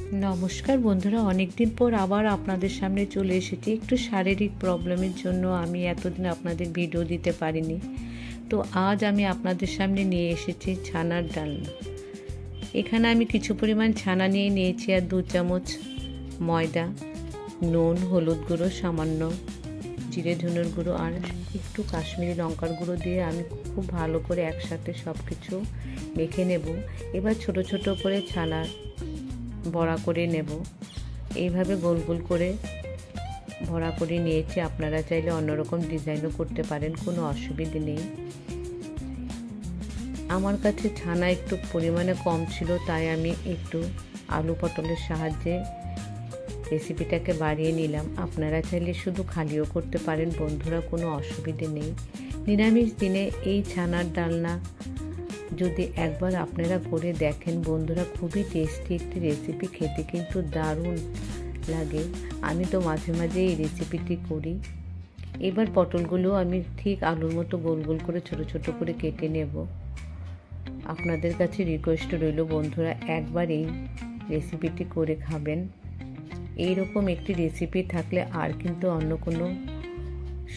নমস্কার বন্ধুরা, অনেকদিন পর আবার আপনাদের সামনে চলে এসেছি। একটু শারীরিক প্রবলেমের জন্য আমি এতদিন আপনাদের ভিডিও দিতে পারিনি। তো আজ আমি আপনাদের সামনে নিয়ে এসেছি ছানার ডালনা। এখানে আমি কিছু পরিমাণ ছানা নিয়ে নিয়েছি আর 2 চামচ ময়দা, নুন, হলুদ গুঁড়ো, সামান্য জিরে ধনের গুঁড়ো আর একটু কাশ্মীরি লঙ্কার গুঁড়ো দিয়ে আমি খুব ভালো করে একসাথে সব কিছু মেখে নেব। এবার ছোট ছোট করে ছানার বড়া করে নেব। এইভাবে গোল গোল করে বড়া করে নিয়েছি। আপনারা চাইলে অন্যরকম ডিজাইনও করতে পারেন, কোনো অসুবিধে নেই। আমার কাছে ছানা একটু পরিমাণে কম ছিল, তাই আমি একটু আলু পটলের সাহায্যে রেসিপিটাকে বাড়িয়ে নিলাম। আপনারা চাইলে শুধু খালিও করতে পারেন বন্ধুরা, কোনো অসুবিধে নেই। নিরামিষ দিনে এই ছানার ডালনা যদি একবার আপনারা করে দেখেন বন্ধুরা, খুবই টেস্টি একটি রেসিপি, খেতে কিন্তু দারুণ লাগে। আমি তো মাঝে মাঝে এই রেসিপিটি করি। এবার পটলগুলো আমি ঠিক আলুর মতো গোল গোল করে ছোট ছোট করে কেটে নেব। আপনাদের কাছে রিকোয়েস্ট রইল বন্ধুরা, একবার এই রেসিপিটি করে খাবেন। এইরকম একটি রেসিপি থাকলে আর কিন্তু অন্য কোনো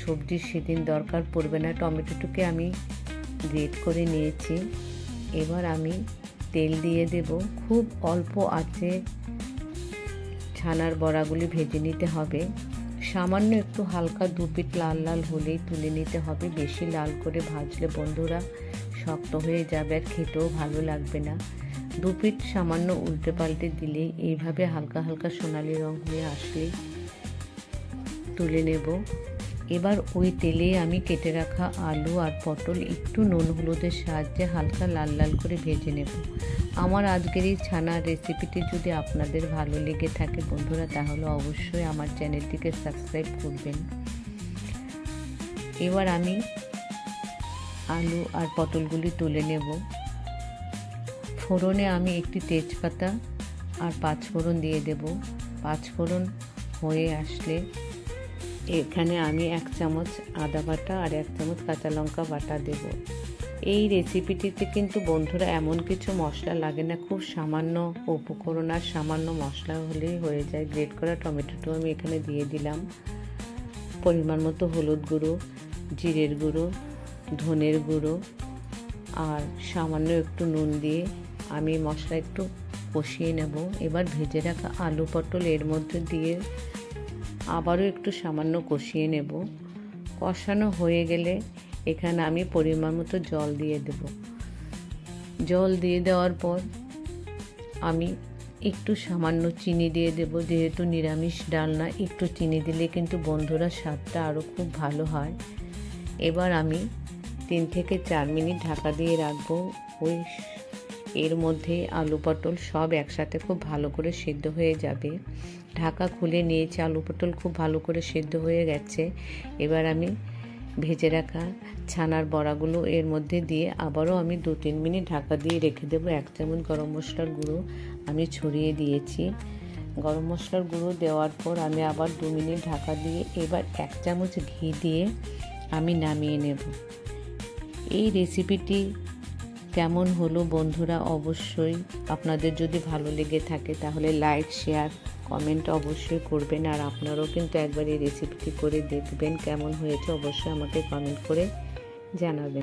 সবজির সেদিন দরকার পড়বে না। টমেটোটাকে আমি গ্রেট করে নিয়েছি। এবার আমি তেল দিয়ে দেব। খুব অল্প আঁচে ছানার বড়াগুলি ভেজে নিতে হবে। সামান্য একটু হালকা 2 পিঠ লাল লাল হলেই তুলে নিতে হবে। বেশি লাল করে ভাজলে বন্ধুরা শক্ত হয়ে যাবে আর খেতেও ভালো লাগবে না। 2 পিঠ সামান্য উল্টে পাল্টে দিলেই এইভাবে হালকা হালকা সোনালি রং হয়ে আসলেই তুলে নেব। এবার ওই তেলে আমি কেটে রাখা আলু আর পটল একটু নুন হলুদের সাহায্যে হালকা লাল লাল করে ভেজে নেব। আমার আজকের এই ছানার রেসিপিটি যদি আপনাদের ভালো লেগে থাকে বন্ধুরা, তাহলে অবশ্যই আমার চ্যানেলটিকে সাবস্ক্রাইব করবেন। এবার আমি আলু আর পটলগুলি তুলে নেব। ফোড়নে আমি একটি তেজপাতা আর 5 ফোড়ন দিয়ে দেব। 5 ফোড়ন হয়ে আসলে এখানে আমি 1 চামচ আদা বাটা আর 1 চামচ কাঁচা লঙ্কা বাটা দেব। এই রেসিপিটিতে কিন্তু বন্ধুরা এমন কিছু মশলা লাগে না, খুব সামান্য উপকরণ আর সামান্য মশলা হলেই হয়ে যায়। গ্রেট করা টমেটোটা আমি এখানে দিয়ে দিলাম। পরিমাণ মতো হলুদ গুঁড়ো, জিরের গুঁড়ো, ধনের গুঁড়ো আর সামান্য একটু নুন দিয়ে আমি মশলা একটু কষিয়ে নেব। এবার ভেজে রাখা আলু পটল এর মধ্যে দিয়ে আবারও একটু সামান্য কষিয়ে নেব। কষানো হয়ে গেলে এখানে আমি পরিমাণ মতো জল দিয়ে দেব। জল দিয়ে দেওয়ার পর আমি একটু সামান্য চিনি দিয়ে দেব। যেহেতু নিরামিষ ডালনা, একটু চিনি দিলে কিন্তু বন্ধুরা স্বাদটা আরও খুব ভালো হয়। এবার আমি 3 থেকে 4 মিনিট ঢাকা দিয়ে রাখবো। ওই এর মধ্যে আলু পটল সব একসাথে খুব ভালো করে সিদ্ধ হয়ে যাবে। ঢাকা খুলে নিয়েছি, আলু পটল খুব ভালো করে সিদ্ধ হয়ে গেছে। এবার আমি ভেজে রাখা ছানার বড়াগুলো এর মধ্যে দিয়ে আবারও আমি 2-3 মিনিট ঢাকা দিয়ে রেখে দেবো। 1 চামচ গরম মশলার গুঁড়ো আমি ছড়িয়ে দিয়েছি। গরম মশলার গুঁড়ো দেওয়ার পর আমি আবার 2 মিনিট ঢাকা দিয়ে এবার 1 চামচ ঘি দিয়ে আমি নামিয়ে নেব। এই রেসিপিটি কেমন হলো বন্ধুরা, অবশ্যই আপনাদের যদি ভালো লেগে থাকে তাহলে লাইক, শেয়ার, কমেন্ট অবশ্যই করবেন। আর আপনারাও কিন্তু একবার এই রেসিপিটি করে দেখবেন, কেমন হয়েছে অবশ্যই আমাকে কমেন্ট করে জানাবেন।